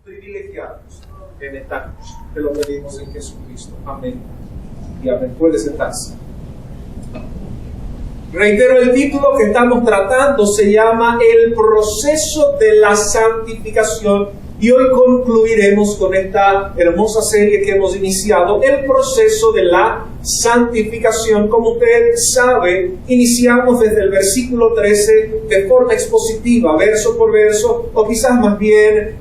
privilegiados en esta noche. Te lo pedimos en Jesucristo. Amén. Y amén. Puede sentarse. Reitero, el título que estamos tratando se llama El proceso de la santificación. Y hoy concluiremos con esta hermosa serie que hemos iniciado, el proceso de la santificación. Como usted sabe, iniciamos desde el versículo 13 de forma expositiva, verso por verso, o quizás más bien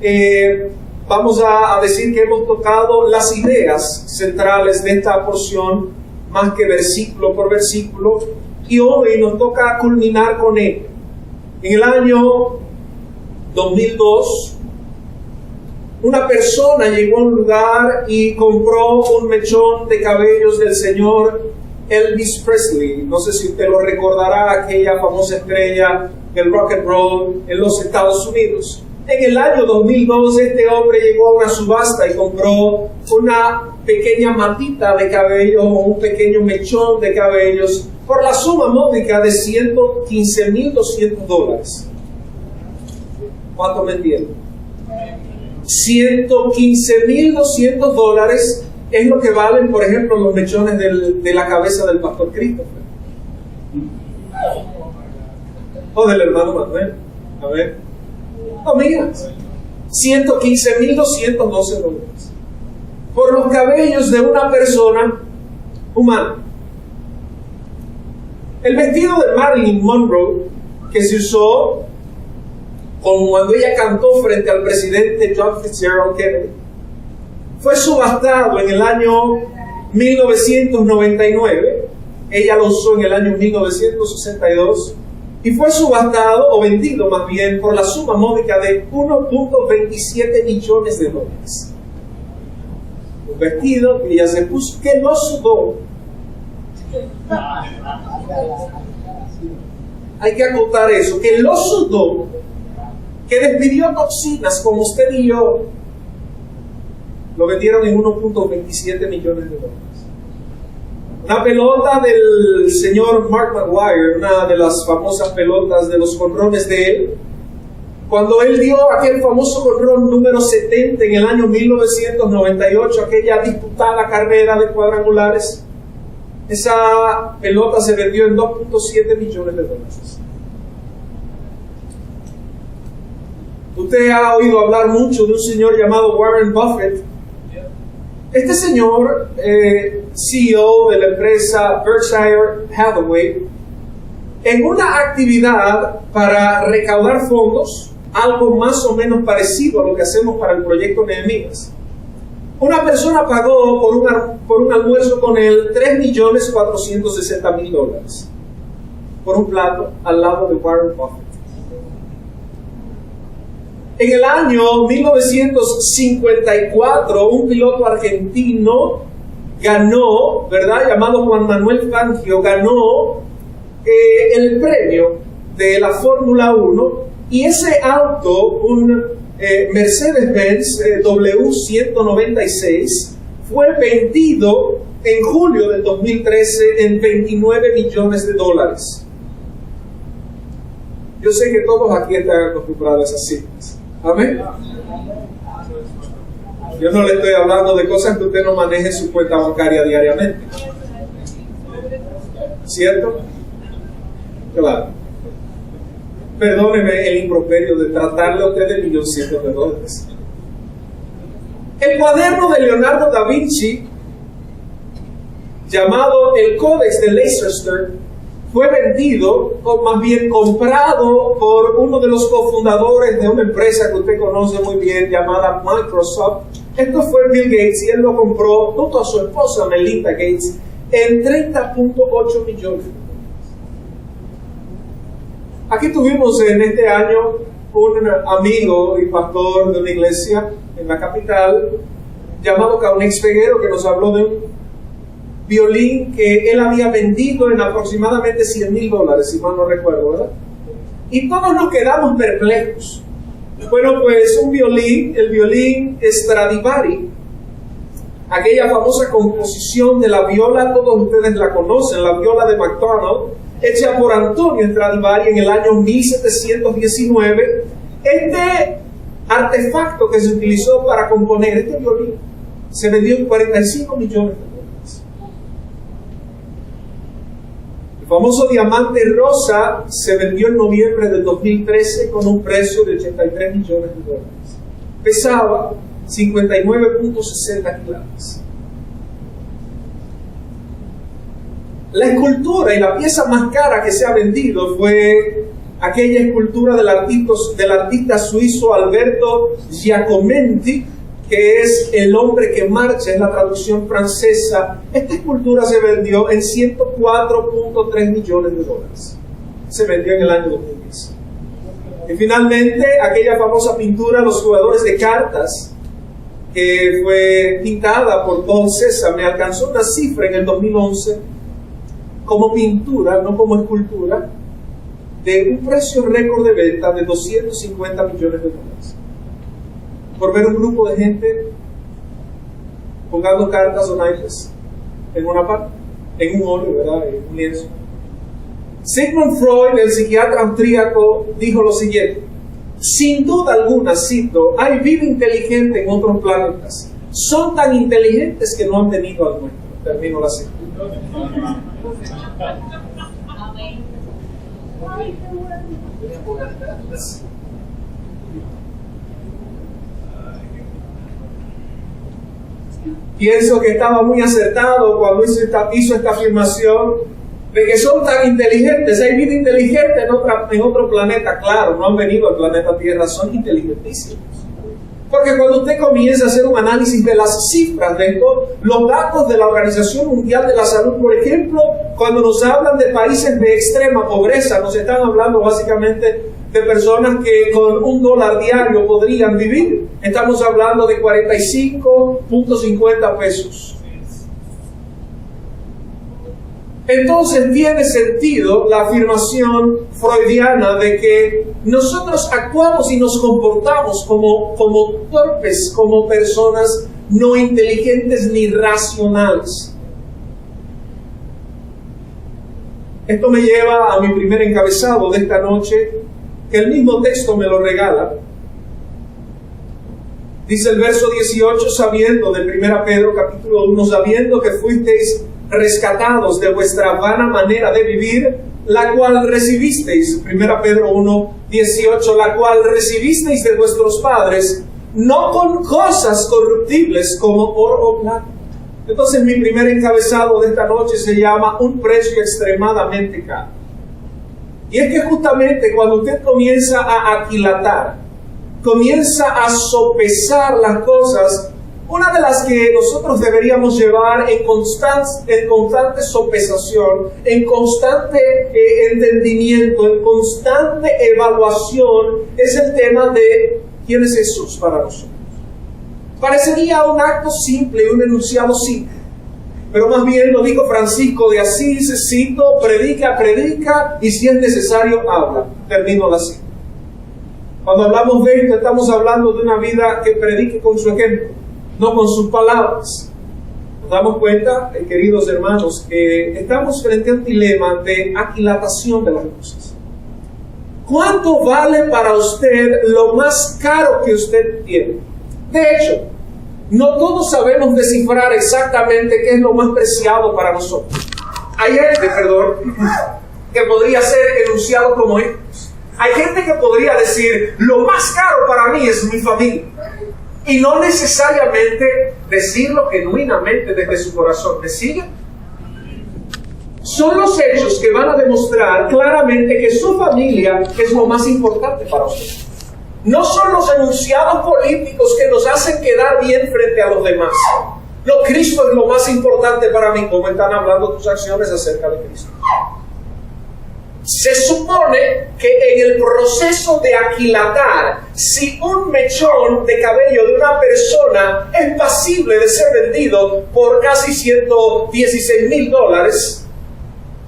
vamos a decir que hemos tocado las ideas centrales de esta porción, más que versículo por versículo, y hoy nos toca culminar con ello. En el año 2002, una persona llegó a un lugar y compró un mechón de cabellos del señor Elvis Presley. No sé si usted lo recordará, aquella famosa estrella del rock and roll en los Estados Unidos. En el año 2002 este hombre llegó a una subasta y compró una pequeña matita de cabello o un pequeño mechón de cabellos por la suma módica de $115,200. ¿Cuánto me entienden? $115,200 es lo que valen, por ejemplo, los mechones de la cabeza del pastor Christopher o del hermano Manuel. A ver, amigas, $115,212 por los cabellos de una persona humana. El vestido de Marilyn Monroe que se usó como cuando ella cantó frente al presidente John Fitzgerald Kennedy, fue subastado en el año 1999, ella lo usó en el año 1962, y fue subastado, o vendido más bien, por la suma módica de $1.27 millones. Un vestido que ella se puso, que no sudó. Hay que acotar eso, que lo sudó, que despidió toxinas como usted y yo. Lo vendieron en $1.27 millones. Una pelota del señor Mark McGwire, una de las famosas pelotas de los jonrones de él, cuando él dio aquel famoso jonrón número 70 en el año 1998, aquella disputada carrera de cuadrangulares, esa pelota se vendió en $2.7 millones. Usted ha oído hablar mucho de un señor llamado Warren Buffett. Este señor, CEO de la empresa Berkshire Hathaway, en una actividad para recaudar fondos, algo más o menos parecido a lo que hacemos para el proyecto Nehemías, una persona pagó por un almuerzo con él $3,460,000 por un plato al lado de Warren Buffett. En el año 1954, un piloto argentino ganó, ¿verdad?, llamado Juan Manuel Fangio, ganó el premio de la Fórmula 1, y ese auto, un Mercedes-Benz W196, fue vendido en julio del 2013 en $29 millones. Yo sé que todos aquí están acostumbrados a esas cifras. Amén. Yo no le estoy hablando de cosas que usted no maneje en su cuenta bancaria diariamente. ¿Cierto? Claro. Perdóneme el improperio de tratarle a usted de $1.100,000. El cuaderno de Leonardo da Vinci, llamado el Códex de Leicester, fue vendido, o más bien comprado, por uno de los cofundadores de una empresa que usted conoce muy bien, llamada Microsoft. Esto fue Bill Gates, y él lo compró junto a su esposa Melinda Gates en $30.8 millones. Aquí tuvimos en este año un amigo y pastor de una iglesia en la capital, llamado Kaunex Feguero, que nos habló de un violín que él había vendido en aproximadamente $100,000, si mal no recuerdo, ¿verdad? Y todos nos quedamos perplejos. Bueno, pues un violín, el violín Stradivari, aquella famosa composición de la viola, todos ustedes la conocen, la viola de McDonald, hecha por Antonio Stradivari en el año 1719. Este artefacto que se utilizó para componer este violín se vendió en 45 millones de dólares. El famoso diamante rosa se vendió en noviembre del 2013 con un precio de 83 millones de dólares. Pesaba 59.60 kilos. La escultura y la pieza más cara que se ha vendido fue aquella escultura del artista suizo Alberto Giacometti, que es El hombre que marcha, es la traducción francesa. Esta escultura se vendió en 104.3 millones de dólares. Se vendió en el año 2010. Y finalmente, aquella famosa pintura, Los jugadores de cartas, que fue pintada por Paul Cézanne, me alcanzó una cifra en el 2011 como pintura, no como escultura, de un precio récord de venta de 250 millones de dólares. Por ver un grupo de gente jugando cartas o naipes en una parte, en un óleo, ¿verdad? En un lienzo. Sigmund Freud, el psiquiatra austríaco, dijo lo siguiente: sin duda alguna, cito, hay vida inteligente en otros planetas. Son tan inteligentes que no han venido al nuestro. Termino la cita. Pienso que estaba muy acertado cuando hizo esta afirmación de que son tan inteligentes. Hay vida inteligente en otro planeta. Claro, no han venido al planeta Tierra, son inteligentísimos. Porque cuando usted comienza a hacer un análisis de las cifras de esto, los datos de la Organización Mundial de la Salud, por ejemplo, cuando nos hablan de países de extrema pobreza, nos están hablando básicamente de personas que con $1 diario podrían vivir. Estamos hablando de 45.50 pesos. Entonces tiene sentido la afirmación freudiana de que nosotros actuamos y nos comportamos como torpes, como personas no inteligentes ni racionales. Esto me lleva a mi primer encabezado de esta noche, que el mismo texto me lo regala. Dice el verso 18, sabiendo, de 1 Pedro capítulo 1, sabiendo que fuisteis rescatados de vuestra vana manera de vivir, la cual recibisteis, 1 Pedro 1, 18, la cual recibisteis de vuestros padres, no con cosas corruptibles como oro o plata. Entonces mi primer encabezado de esta noche se llama un precio extremadamente caro. Y es que justamente cuando usted comienza a aquilatar, comienza a sopesar las cosas, una de las que nosotros deberíamos llevar en constante sopesación, en constante entendimiento, en constante evaluación, es el tema de quién es Jesús para nosotros. Parecería un acto simple, un enunciado simple, pero más bien lo dijo Francisco de Asís, cito, predica, y si es necesario, habla. Termino la cita. Cuando hablamos de esto, estamos hablando de una vida que predique con su ejemplo, no con sus palabras. Nos damos cuenta, queridos hermanos, que estamos frente a un dilema de aquilatación de las cosas. ¿Cuánto vale para usted lo más caro que usted tiene? De hecho, no todos sabemos descifrar exactamente qué es lo más preciado para nosotros. Hay gente, que podría ser enunciado como estos. Hay gente que podría decir, lo más caro para mí es mi familia. Y no necesariamente decirlo genuinamente desde su corazón. ¿Me sigue? Son los hechos que van a demostrar claramente que su familia es lo más importante para usted. No son los enunciados políticos que nos hacen quedar bien frente a los demás. No, Cristo es lo más importante para mí. ¿Cómo están hablando tus acciones acerca de Cristo? Se supone que en el proceso de aquilatar, si un mechón de cabello de una persona es pasible de ser vendido por casi $116,000,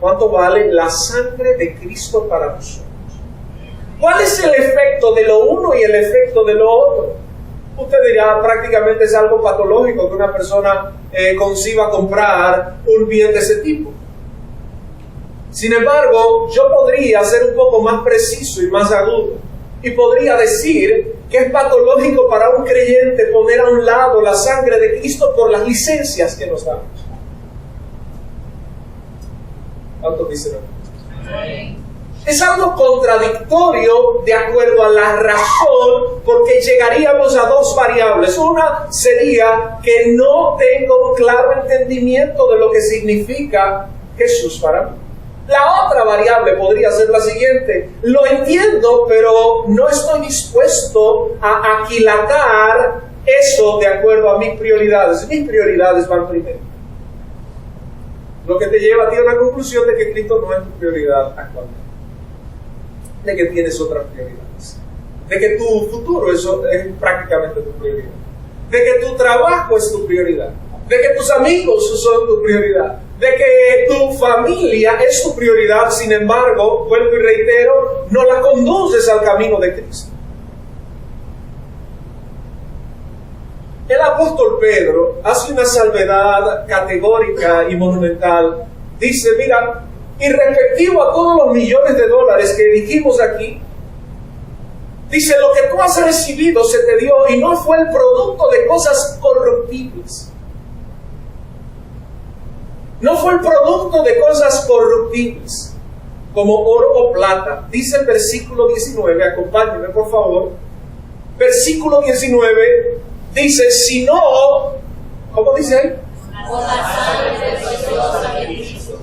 ¿cuánto vale la sangre de Cristo para nosotros? ¿Cuál es el efecto de lo uno y el efecto de lo otro? Usted dirá, prácticamente es algo patológico que una persona conciba comprar un bien de ese tipo. Sin embargo, yo podría ser un poco más preciso y más agudo Y podría decir que es patológico para un creyente poner a un lado la sangre de Cristo por las licencias que nos damos. ¿Cuántos dicen amén? Es algo contradictorio de acuerdo a la razón, porque llegaríamos a dos variables. Una sería que no tengo un claro entendimiento de lo que significa Jesús para mí. La otra variable podría ser la siguiente: lo entiendo, pero no estoy dispuesto a aquilatar eso de acuerdo a mis prioridades. Mis prioridades van primero. Lo que te lleva a ti a una conclusión de que Cristo no es tu prioridad actualmente, de que tienes otras prioridades, de que tu futuro es prácticamente tu prioridad, de que tu trabajo es tu prioridad, de que tus amigos son tu prioridad, de que tu familia es tu prioridad. Sin embargo, vuelvo y reitero, no la conduces al camino de Cristo. El apóstol Pedro hace una salvedad categórica y monumental. Dice, mira, y respectivo a todos los millones de dólares que dijimos aquí, dice, lo que tú has recibido se te dio y no fue el producto de cosas corruptibles. No fue el producto de cosas corruptibles, como oro o plata. Dice el versículo 19, acompáñenme por favor. Versículo 19 dice, si no, ¿cómo dice ahí? Con la sangre preciosa de Cristo.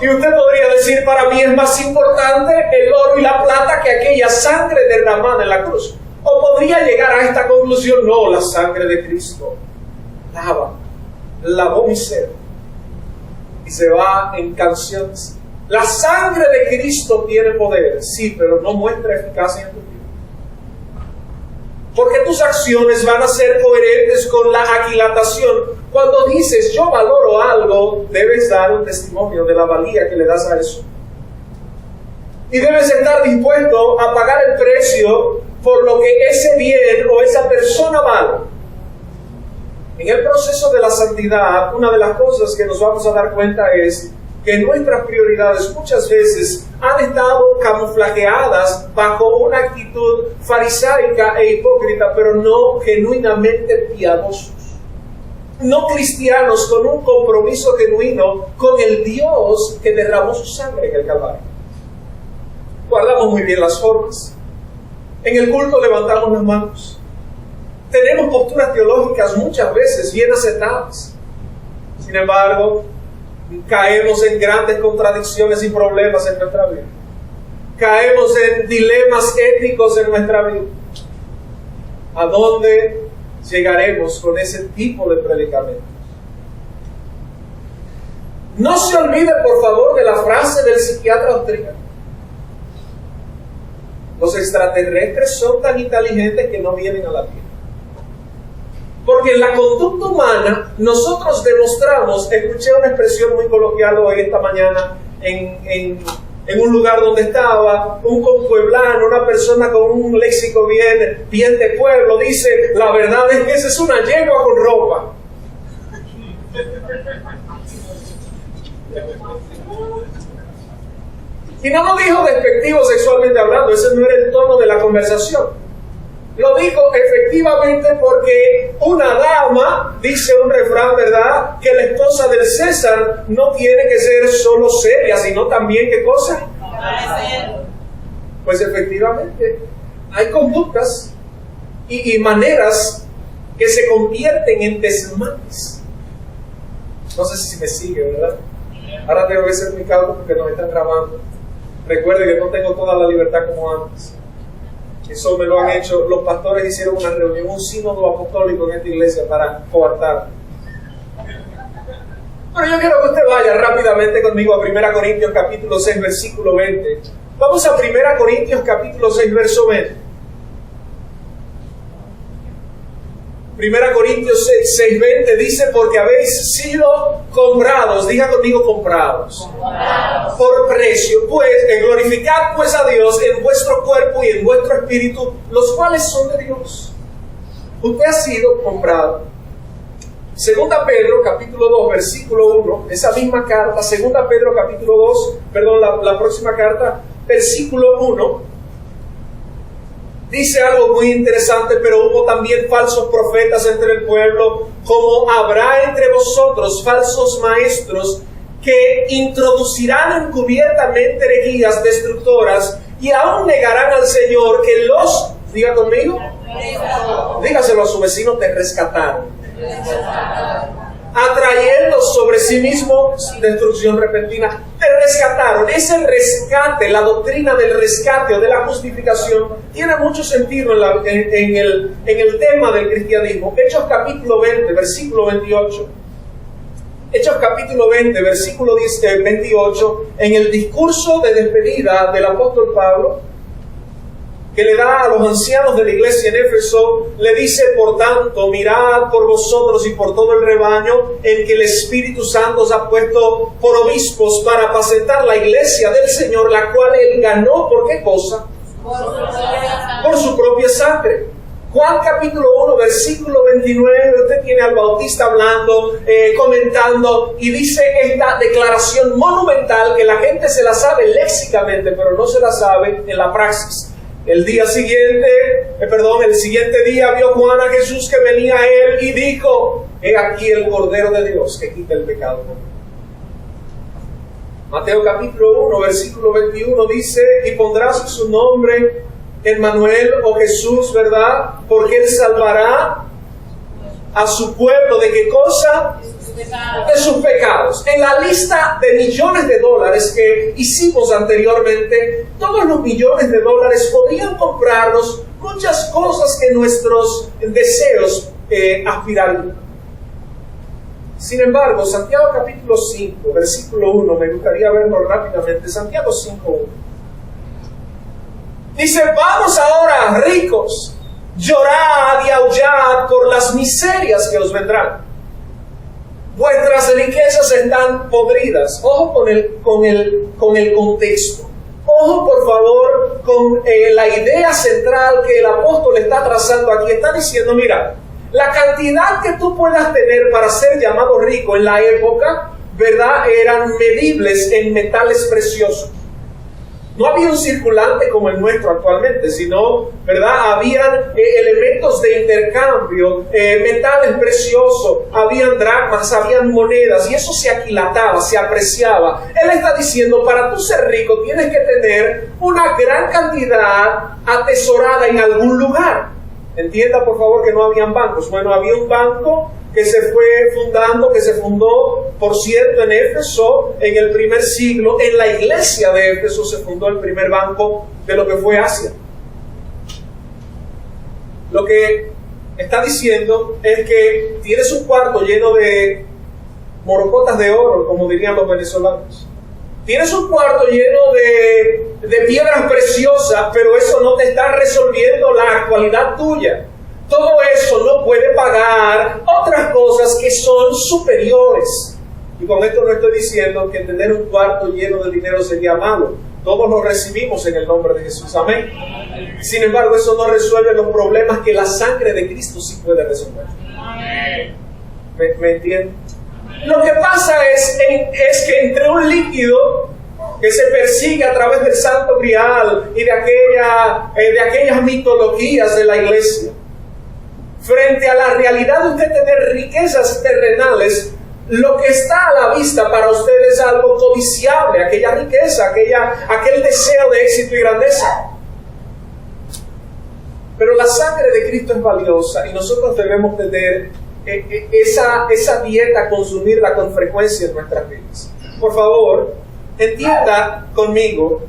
Y usted podría decir, para mí es más importante el oro y la plata que aquella sangre derramada en la cruz. O podría llegar a esta conclusión, no, la sangre de Cristo lavó mi ser. Y se va en canciones. La sangre de Cristo tiene poder, sí, pero no muestra eficacia en tu vida. Porque tus acciones van a ser coherentes con la aquilatación. Cuando dices, yo valoro algo, debes dar un testimonio de la valía que le das a eso. Y debes estar dispuesto a pagar el precio por lo que ese bien o esa persona vale. En el proceso de la santidad, una de las cosas que nos vamos a dar cuenta es que nuestras prioridades muchas veces han estado camuflajeadas bajo una actitud farisaica e hipócrita, pero no genuinamente piadosos. No cristianos con un compromiso genuino con el Dios que derramó su sangre en el Calvario. Guardamos muy bien las formas. En el culto levantamos las manos. Tenemos posturas teológicas muchas veces bien aceptadas. Sin embargo, caemos en grandes contradicciones y problemas en nuestra vida. Caemos en dilemas éticos en nuestra vida. ¿A dónde llegaremos con ese tipo de predicamentos? No se olvide, por favor, de la frase del psiquiatra austríaco. Los extraterrestres son tan inteligentes que no vienen a la Tierra. Porque en la conducta humana nosotros demostramos, escuché una expresión muy coloquial hoy esta mañana en un lugar donde estaba un conpueblano, una persona con un léxico bien de pueblo, dice, la verdad es que esa es una yegua con ropa. Y no lo dijo despectivo sexualmente hablando, ese no era el tono de la conversación. Lo dijo efectivamente porque una dama, dice un refrán, ¿verdad?, que la esposa del César no tiene que ser solo seria, sino también, ¿qué cosa? Pues efectivamente, hay conductas y maneras que se convierten en desmanes. No sé si me sigue, ¿verdad? Ahora tengo que ser muy cauto porque nos están grabando. Recuerde que no tengo toda la libertad como antes. Eso me lo han hecho, los pastores hicieron una reunión, un sínodo apostólico en esta iglesia para coartar. Pero yo quiero que usted vaya rápidamente conmigo a 1 Corintios capítulo 6, versículo 20. Vamos a 1 Corintios capítulo 6, verso 20. 1 Corintios 6, 20 dice, porque habéis sido comprados, diga conmigo comprados, por precio, pues, glorificad pues a Dios en vuestro cuerpo y en vuestro espíritu, los cuales son de Dios. Usted ha sido comprado. Segunda Pedro, capítulo 2, versículo 1, esa misma carta, Segunda Pedro, capítulo 2, perdón, la próxima carta, versículo 1, dice algo muy interesante: pero hubo también falsos profetas entre el pueblo, como habrá entre vosotros falsos maestros, que introducirán encubiertamente herejías destructoras, y aún negarán al Señor que los, diga conmigo, dígaselo a su vecino, te rescataron, atrayendo sobre sí mismo destrucción repentina. Te rescataron. Ese rescate, la doctrina del rescate o de la justificación, tiene mucho sentido en el tema del cristianismo. Hechos capítulo 20, versículo 28. Hechos capítulo 20, versículo 28, en el discurso de despedida del apóstol Pablo, que le da a los ancianos de la iglesia en Éfeso, le dice: por tanto, mirad por vosotros y por todo el rebaño en que el Espíritu Santo os ha puesto por obispos para apacentar la iglesia del Señor, la cual Él ganó, ¿por qué cosa? Por su propia sangre. Juan capítulo 1, versículo 29, usted tiene al Bautista hablando, comentando, y dice esta declaración monumental que la gente se la sabe léxicamente, pero no se la sabe en la praxis. El siguiente día vio Juan a Jesús que venía a él y dijo: he aquí el Cordero de Dios que quita el pecado del mundo. Mateo capítulo 1, versículo 21 dice: y pondrás su nombre Emmanuel, o Jesús, ¿verdad? Porque Él salvará a su pueblo, ¿de qué cosa? De sus pecados. En la lista de millones de dólares que hicimos anteriormente, todos los millones de dólares podrían comprarnos muchas cosas que nuestros deseos aspirarían. Sin embargo, Santiago capítulo 5, versículo 1, me gustaría verlo rápidamente. Santiago 5, 1. Dice: vamos ahora, ricos, llorad y aullad por las miserias que os vendrán. Vuestras riquezas están podridas. Ojo con el contexto. Ojo, por favor, con la idea central que el apóstol está trazando aquí. Está diciendo: mira, la cantidad que tú puedas tener para ser llamado rico en la época, ¿verdad?, eran medibles en metales preciosos. No había un circulante como el nuestro actualmente, sino, ¿verdad?, habían elementos de intercambio, metales preciosos, habían dracmas, habían monedas, y eso se aquilataba, se apreciaba. Él está diciendo: para tú ser rico tienes que tener una gran cantidad atesorada en algún lugar. Entienda, por favor, que no habían bancos. Bueno, había un banco que se fue fundando, que se fundó, por cierto, en Éfeso, en el primer siglo. En la iglesia de Éfeso se fundó el primer banco de lo que fue Asia. Lo que está diciendo es que tienes un cuarto lleno de morocotas de oro, como dirían los venezolanos. Tienes un cuarto lleno de piedras preciosas, pero eso no te está resolviendo la actualidad tuya. Todo eso no puede pagar otras cosas que son superiores. Y con esto no estoy diciendo que tener un cuarto lleno de dinero sería malo. Todos lo recibimos en el nombre de Jesús. Amén. Sin embargo, eso no resuelve los problemas que la sangre de Cristo sí puede resolver. ¿Me entienden? Lo que pasa es que entre un líquido que se persigue a través del Santo Grial y de aquellas mitologías de la iglesia, frente a la realidad de usted tener riquezas terrenales, lo que está a la vista para usted es algo codiciable, aquella riqueza, aquel deseo de éxito y grandeza. Pero la sangre de Cristo es valiosa y nosotros debemos tener esa dieta, consumirla con frecuencia en nuestras vidas. Por favor, entienda conmigo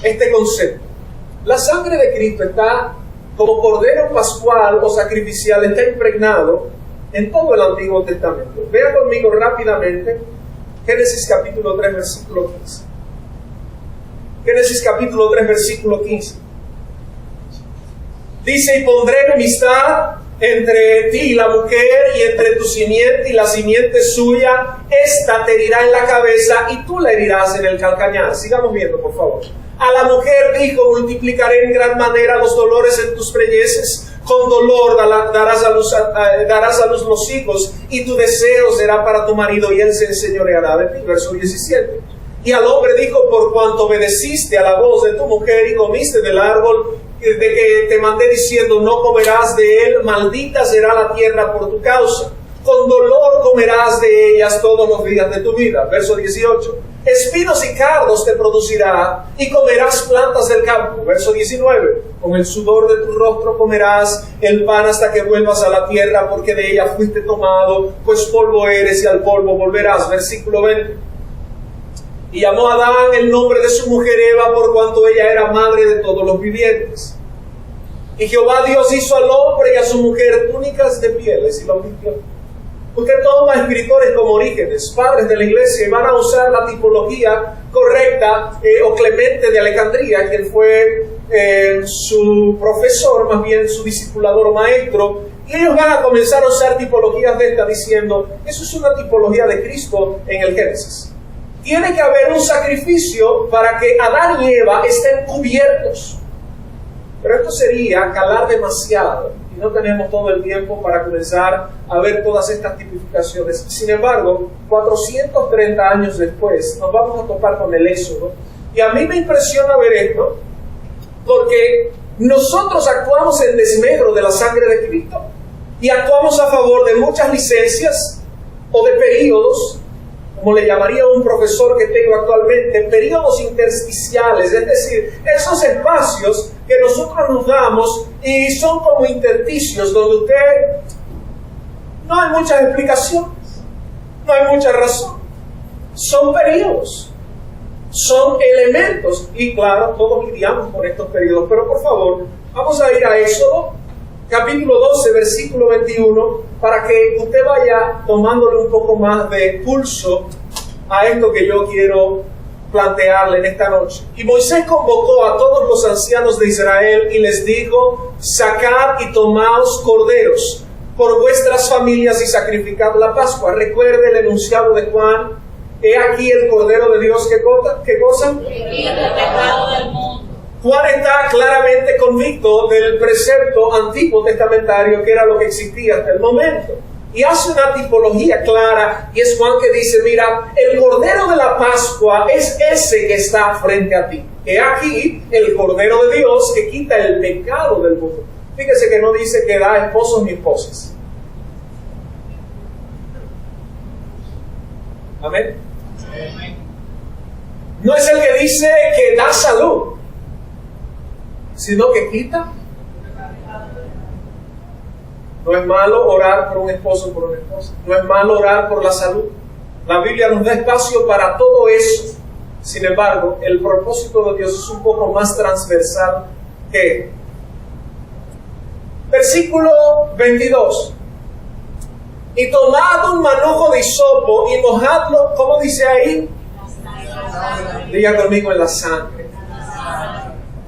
este concepto. La sangre de Cristo está como cordero pascual o sacrificial, está impregnado en todo el Antiguo Testamento. Vea conmigo rápidamente Génesis capítulo 3, versículo 15. Génesis capítulo 3, versículo 15. Dice: y pondré enemistad entre ti y la mujer, y entre tu simiente y la simiente suya. Esta te herirá en la cabeza y tú la herirás en el calcañar. Sigamos viendo, por favor. A la mujer dijo: multiplicaré en gran manera los dolores en tus preñeces, con dolor darás a luz los hijos, y tu deseo será para tu marido, y él se enseñoreará de ti. Verso 17. Y al hombre dijo: por cuanto obedeciste a la voz de tu mujer y comiste del árbol de que te mandé diciendo, no comerás de él, maldita será la tierra por tu causa. Con dolor comerás de ellas todos los días de tu vida. Verso 18. Espinos y cardos te producirá, y comerás plantas del campo. Verso 19. Con el sudor de tu rostro comerás el pan hasta que vuelvas a la tierra, porque de ella fuiste tomado, pues polvo eres y al polvo volverás. Versículo 20. Y llamó a Adán el nombre de su mujer Eva, por cuanto ella era madre de todos los vivientes. Y Jehová Dios hizo al hombre y a su mujer túnicas de pieles y los vistió. Usted toma escritores como Orígenes, padres de la iglesia, y van a usar la tipología correcta, o Clemente de Alejandría, quien fue su profesor, más bien su discipulador o maestro, y ellos van a comenzar a usar tipologías de esta diciendo, eso es una tipología de Cristo en el Génesis. Tiene que haber un sacrificio para que Adán y Eva estén cubiertos. Pero esto sería calar demasiado, y no tenemos todo el tiempo para comenzar a ver todas estas tipificaciones. Sin embargo, 430 años después, nos vamos a topar con el Éxodo. Y a mí me impresiona ver esto, porque nosotros actuamos en desmedro de la sangre de Cristo, y actuamos a favor de muchas licencias, o de períodos, como le llamaría un profesor que tengo actualmente, períodos intersticiales, es decir, esos espacios que nosotros nos damos y son como intersticios donde usted no hay muchas explicaciones, no hay mucha razón, son períodos, son elementos, y claro, todos lidiamos con estos períodos, pero por favor, vamos a ir a Éxodo, capítulo 12, versículo 21, para que usted vaya tomándole un poco más de pulso a esto que yo quiero plantearle en esta noche. Y Moisés convocó a todos los ancianos de Israel y les dijo: sacad y tomaos corderos por vuestras familias y sacrificad la Pascua. Recuerde el enunciado de Juan: he aquí el Cordero de Dios. ¿Qué cosa? El pecado del mundo. Juan está claramente convicto del precepto antiguo testamentario, que era lo que existía hasta el momento. Y hace una tipología clara, y es Juan que dice: mira, el Cordero de la Pascua es ese que está frente a ti. He aquí el Cordero de Dios que quita el pecado del mundo. Fíjese que no dice que da esposos ni esposas. Amén. No es el que dice que da salud, sino que quita. No es malo orar por un esposo o por una esposa. No es malo orar por la salud. La Biblia nos da espacio para todo eso. Sin embargo, el propósito de Dios es un poco más transversal que... Versículo 22. Y tomad un manojo de hisopo y mojadlo, ¿cómo dice ahí? Diga conmigo: en la sangre,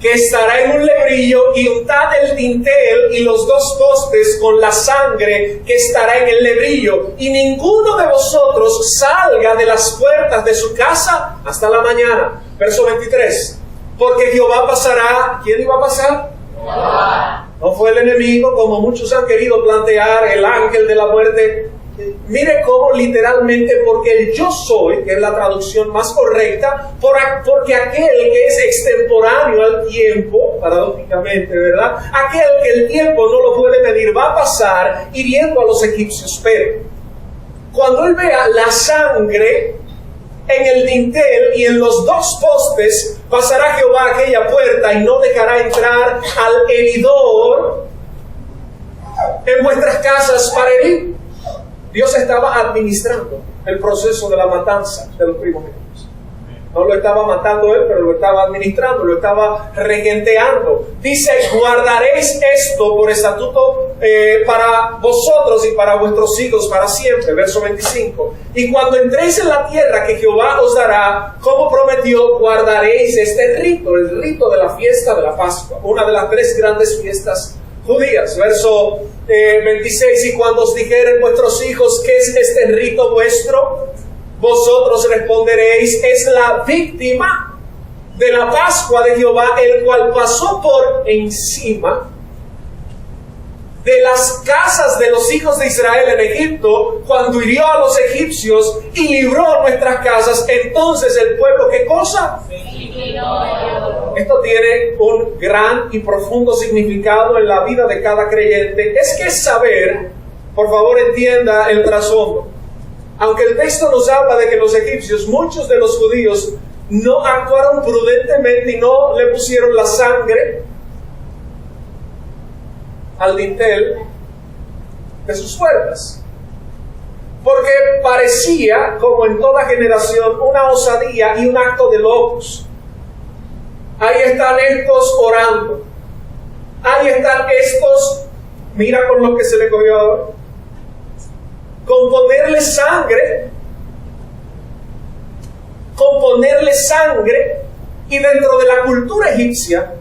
que estará en un lebrillo, y untad el dintel y los dos postes con la sangre que estará en el lebrillo, y ninguno de vosotros salga de las puertas de su casa hasta la mañana. Verso 23. Porque Jehová pasará. ¿Quién iba a pasar? Jehová. No fue el enemigo, como muchos han querido plantear, el ángel de la muerte. Mire cómo literalmente, porque el yo soy, que es la traducción más correcta, porque aquel que es extemporáneo al tiempo, paradójicamente, ¿verdad? Aquel que el tiempo no lo puede medir, va a pasar hiriendo a los egipcios. Pero cuando él vea la sangre en el dintel y en los dos postes, pasará Jehová a aquella puerta y no dejará entrar al heridor en vuestras casas para herir. Dios estaba administrando el proceso de la matanza de los primogénitos. No lo estaba matando él, pero lo estaba administrando, lo estaba regenteando. Dice: guardaréis esto por estatuto para vosotros y para vuestros hijos para siempre. Verso 25. Y cuando entréis en la tierra que Jehová os dará, como prometió, guardaréis este rito, el rito de la fiesta de la Pascua, una de las 3 grandes fiestas judías. Verso 26. Y cuando os dijeren vuestros hijos: ¿qué es este rito vuestro? Vosotros responderéis: es la víctima de la Pascua de Jehová, el cual pasó por encima de las casas de los hijos de Israel en Egipto, cuando hirió a los egipcios y libró nuestras casas, entonces el pueblo, ¿qué cosa? Esto tiene un gran y profundo significado en la vida de cada creyente. Es que saber, por favor entienda el trasfondo. Aunque el texto nos habla de que los egipcios, muchos de los judíos, no actuaron prudentemente y no le pusieron la sangre al dintel de sus puertas, porque parecía, como en toda generación, una osadía y un acto de locos. Ahí están estos orando, ahí están estos, mira con lo que se le cogió ahora, con ponerle sangre, y dentro de la cultura egipcia,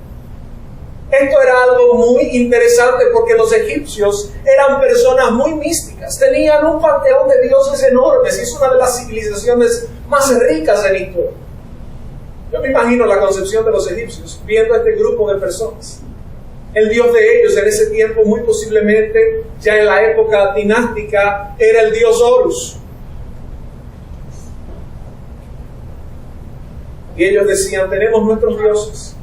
esto era algo muy interesante porque los egipcios eran personas muy místicas, tenían un panteón de dioses enormes y es una de las civilizaciones más ricas de la historia. Yo me imagino la concepción de los egipcios viendo a este grupo de personas. El dios de ellos en ese tiempo, muy posiblemente ya en la época dinástica, era el dios Horus. Y ellos decían, tenemos nuestros dioses.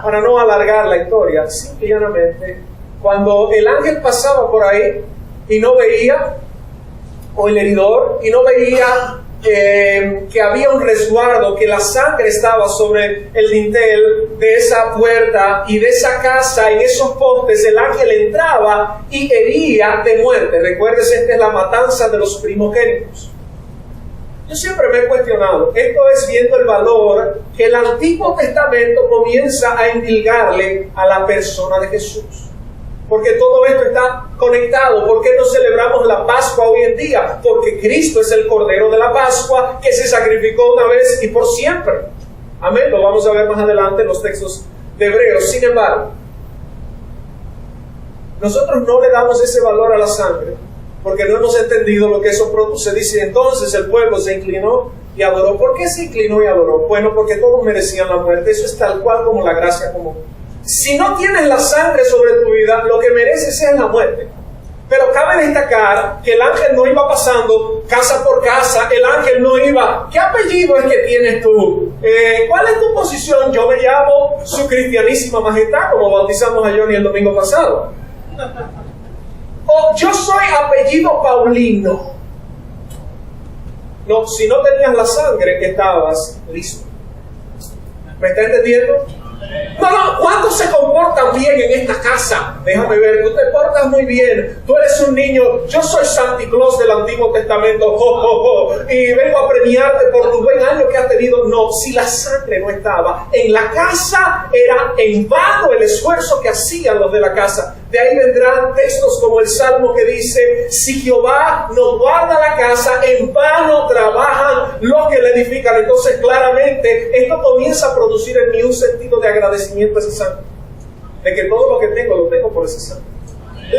Para no alargar la historia, simple y llanamente, cuando el ángel pasaba por ahí y no veía, o el heridor, y no veía que había un resguardo, que la sangre estaba sobre el dintel de esa puerta y de esa casa, en esos postes, el ángel entraba y hería de muerte. Recuerdes, esta es la matanza de los primogénitos. Yo siempre me he cuestionado, esto es viendo el valor que el Antiguo Testamento comienza a endilgarle a la persona de Jesús. Porque todo esto está conectado. ¿Por qué no celebramos la Pascua hoy en día? Porque Cristo es el Cordero de la Pascua que se sacrificó una vez y por siempre. Amén, lo vamos a ver más adelante en los textos de Hebreos. Sin embargo, nosotros no le damos ese valor a la sangre porque no hemos entendido lo que eso produce. Dice, entonces el pueblo se inclinó y adoró. ¿Por qué se inclinó y adoró? Bueno, porque todos merecían la muerte. Eso es tal cual como la gracia común. Si no tienes la sangre sobre tu vida, lo que mereces es la muerte. Pero cabe destacar que el ángel no iba pasando casa por casa. El ángel no iba, ¿qué apellido es que tienes tú? ¿Cuál es tu posición? Yo me llamo Su Cristianísima Majestad, como bautizamos a Johnny el domingo pasado. O yo soy apellido Paulino. No, si no tenías la sangre, estabas listo. ¿Me está entendiendo? No, ¿cuántos se comportan bien en esta casa? Déjame ver, tú te portas muy bien, tú eres un niño, yo soy Santa Claus del Antiguo Testamento, y vengo a premiarte por tu buen año que has tenido. No, si la sangre no estaba en la casa, era en vano el esfuerzo que hacían los de la casa. De ahí vendrán textos como el Salmo que dice, si Jehová no guarda la casa, en vano trabajan los que la edifican. Entonces claramente esto comienza a producir en mí un sentido de agradecimiento a ese sangre, de que todo lo que tengo lo tengo por ese sangre,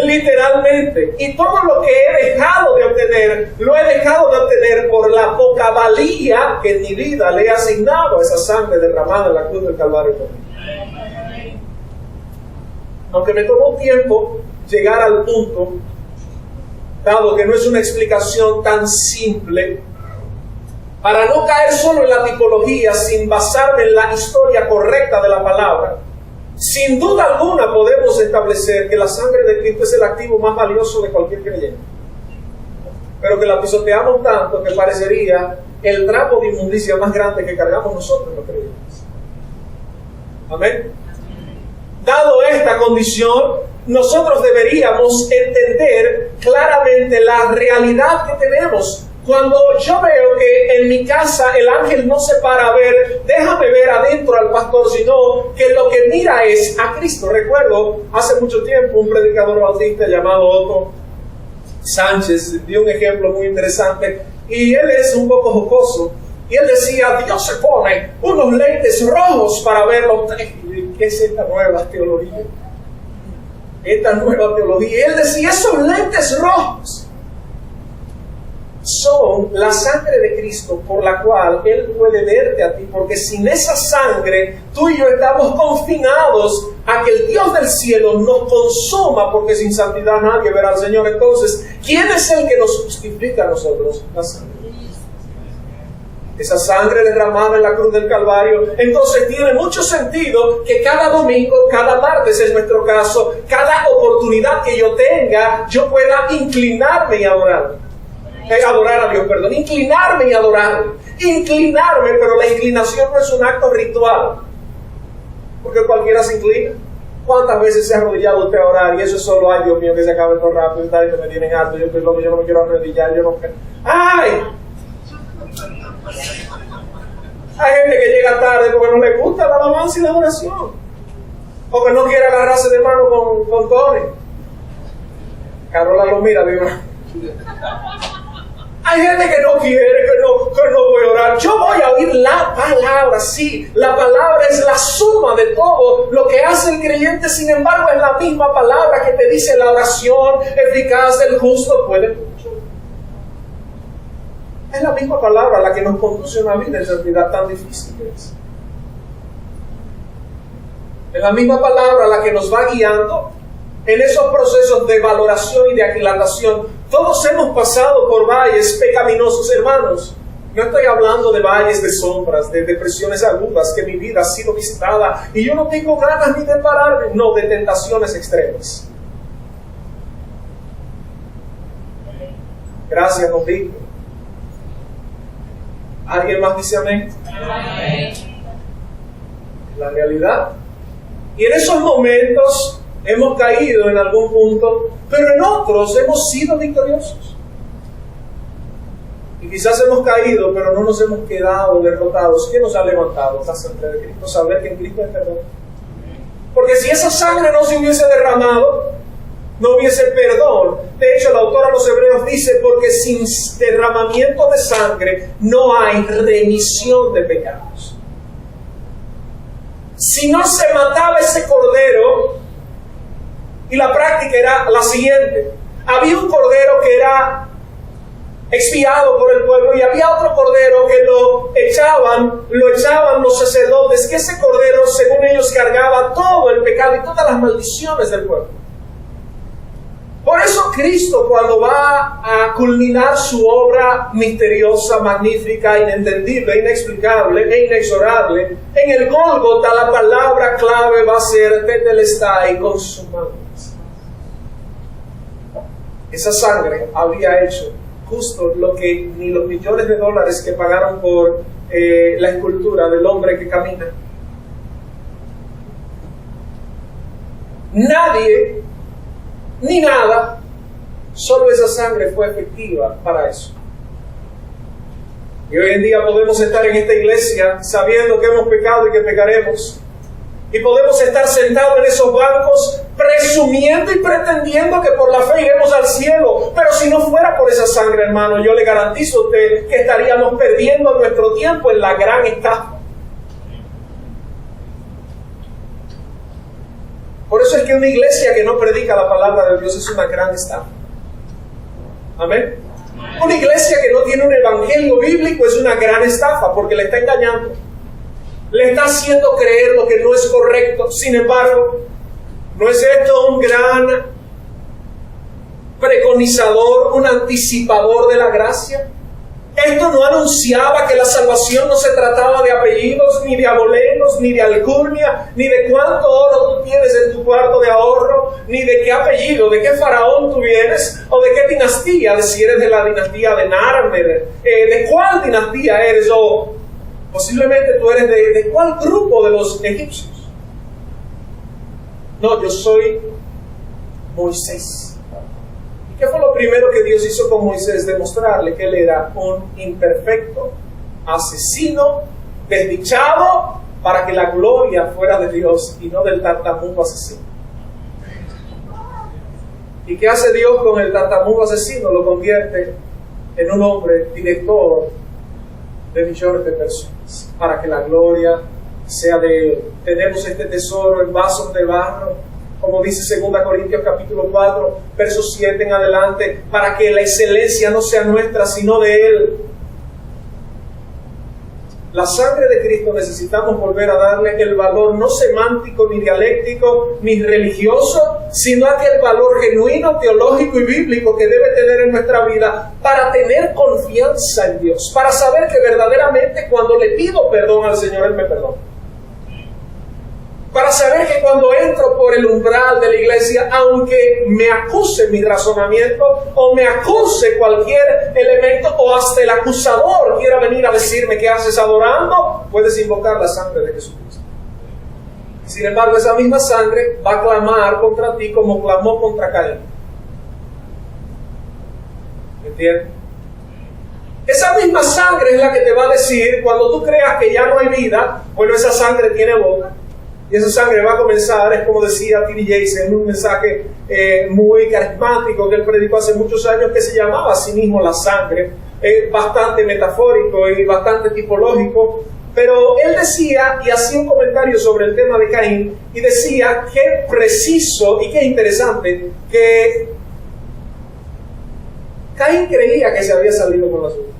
literalmente, y todo lo que he dejado de obtener lo he dejado de obtener por la poca valía que en mi vida le he asignado a esa sangre derramada en la cruz del Calvario. Aunque me tomó tiempo llegar al punto, dado que no es una explicación tan simple, para no caer solo en la tipología sin basarme en la historia correcta de la palabra, sin duda alguna podemos establecer que la sangre de Cristo es el activo más valioso de cualquier creyente, pero que la pisoteamos tanto que parecería el trapo de inmundicia más grande que cargamos nosotros los creyentes. Amén. Dado esta condición, nosotros deberíamos entender claramente la realidad que tenemos. Cuando yo veo que en mi casa el ángel no se para a ver, déjame ver adentro al pastor, sino que lo que mira es a Cristo. Recuerdo hace mucho tiempo un predicador bautista llamado Otto Sánchez dio un ejemplo muy interesante y él es un poco jocoso. Y él decía, Dios se pone unos lentes rojos para ver los tres. ¿Qué es esta nueva teología? Esta nueva teología. Y él decía, esos lentes rojos son la sangre de Cristo por la cual Él puede verte a ti, porque sin esa sangre tú y yo estamos confinados a que el Dios del cielo nos consuma, porque sin santidad nadie verá al Señor. Entonces, ¿quién es el que nos justifica a nosotros? La sangre. Esa sangre derramada en la cruz del Calvario. Entonces tiene mucho sentido que cada domingo, cada martes es nuestro caso, cada oportunidad que yo tenga, yo pueda inclinarme y adorar. Adorar a Dios, perdón. Inclinarme y adorar. Inclinarme, pero la inclinación no es un acto ritual. Porque cualquiera se inclina. ¿Cuántas veces se ha arrodillado usted a orar? Y eso es solo, ay Dios mío, que se acabe todo rápido, y me tienen harto, yo no me quiero arrodillar, yo no... ¡Ay! Hay gente que llega tarde porque no le gusta la alabanza y la oración, o que no quiere agarrarse de mano con Tony. Carola lo mira, digo. Hay gente que no quiere, que no voy a orar. Yo voy a oír la palabra, sí. La palabra es la suma de todo lo que hace el creyente. Sin embargo, es la misma palabra que te dice la oración eficaz del justo puede mucho. Es la misma palabra la que nos conduce a una vida en santidad tan difícil que es. Es la misma palabra la que nos va guiando en esos procesos de valoración y de aclaración. Todos hemos pasado por valles pecaminosos, hermanos. No estoy hablando de valles de sombras, de depresiones agudas, que mi vida ha sido visitada y yo no tengo ganas ni de pararme. No, de tentaciones extremas. Gracias, don Víctor. ¿Alguien más dice amén? Amén. La realidad. Y en esos momentos hemos caído en algún punto, pero en otros hemos sido victoriosos. Y quizás hemos caído, pero no nos hemos quedado derrotados. ¿Qué nos ha levantado? La sangre de Cristo. Saber que en Cristo hay perdón. Porque si esa sangre no se hubiese derramado, no hubiese perdón. De hecho, el autor a los Hebreos dice, porque sin derramamiento de sangre no hay remisión de pecados. Si no se mataba ese cordero, y la práctica era la siguiente: había un cordero que era expiado por el pueblo y había otro cordero que lo echaban los sacerdotes, que ese cordero, según ellos, cargaba todo el pecado y todas las maldiciones del pueblo. Por eso Cristo, cuando va a culminar su obra misteriosa, magnífica, inentendible, inexplicable e inexorable, en el Gólgota la palabra clave va a ser tetelestai, consumado. Esa sangre había hecho justo lo que ni los millones de dólares que pagaron por la escultura del hombre que camina. Nadie ni nada, solo esa sangre fue efectiva para eso. Y hoy en día podemos estar en esta iglesia sabiendo que hemos pecado y que pecaremos. Y podemos estar sentados en esos bancos presumiendo y pretendiendo que por la fe iremos al cielo. Pero si no fuera por esa sangre, hermano, yo le garantizo a usted que estaríamos perdiendo nuestro tiempo en la gran estafa. Por eso es que una iglesia que no predica la palabra de Dios es una gran estafa. Amén. Una iglesia que no tiene un evangelio bíblico es una gran estafa, porque le está engañando. Le está haciendo creer lo que no es correcto. Sin embargo, ¿no es esto un gran preconizador, un anticipador de la gracia? Esto no anunciaba que la salvación no se trataba de apellidos, ni de abolenos, ni de alcurnia, ni de cuánto oro tú tienes en tu cuarto de ahorro, ni de qué apellido, de qué faraón tú vienes, o de qué dinastía, de si eres de la dinastía de Narmer, de cuál dinastía eres, o posiblemente tú eres de cuál grupo de los egipcios. No, yo soy Moisés. ¿Qué fue lo primero que Dios hizo con Moisés? Demostrarle que él era un imperfecto, asesino, desdichado, para que la gloria fuera de Dios y no del tartamudo asesino. ¿Y qué hace Dios con el tartamudo asesino? Lo convierte en un hombre director de millones de personas, para que la gloria sea de él. Tenemos este tesoro en vasos de barro, como dice 2 Corintios capítulo 4, versos 7 en adelante, para que la excelencia no sea nuestra, sino de Él. La sangre de Cristo necesitamos volver a darle el valor no semántico, ni dialéctico, ni religioso, sino aquel valor genuino, teológico y bíblico que debe tener en nuestra vida para tener confianza en Dios, para saber que verdaderamente cuando le pido perdón al Señor, Él me perdona. Para saber que cuando entro por el umbral de la iglesia, aunque me acuse mi razonamiento o me acuse cualquier elemento o hasta el acusador quiera venir a decirme qué haces adorando, puedes invocar la sangre de Jesucristo. Sin embargo, esa misma sangre va a clamar contra ti como clamó contra Caín. ¿Entiendes? Esa misma sangre es la que te va a decir cuando tú creas que ya no hay vida, bueno, esa sangre tiene boca. Y esa sangre va a comenzar, es como decía T.D. Jakes en un mensaje muy carismático que él predicó hace muchos años, que se llamaba a sí mismo la sangre, bastante metafórico y bastante tipológico, pero él decía y hacía un comentario sobre el tema de Caín y decía qué preciso y qué interesante que Caín creía que se había salido con la suya.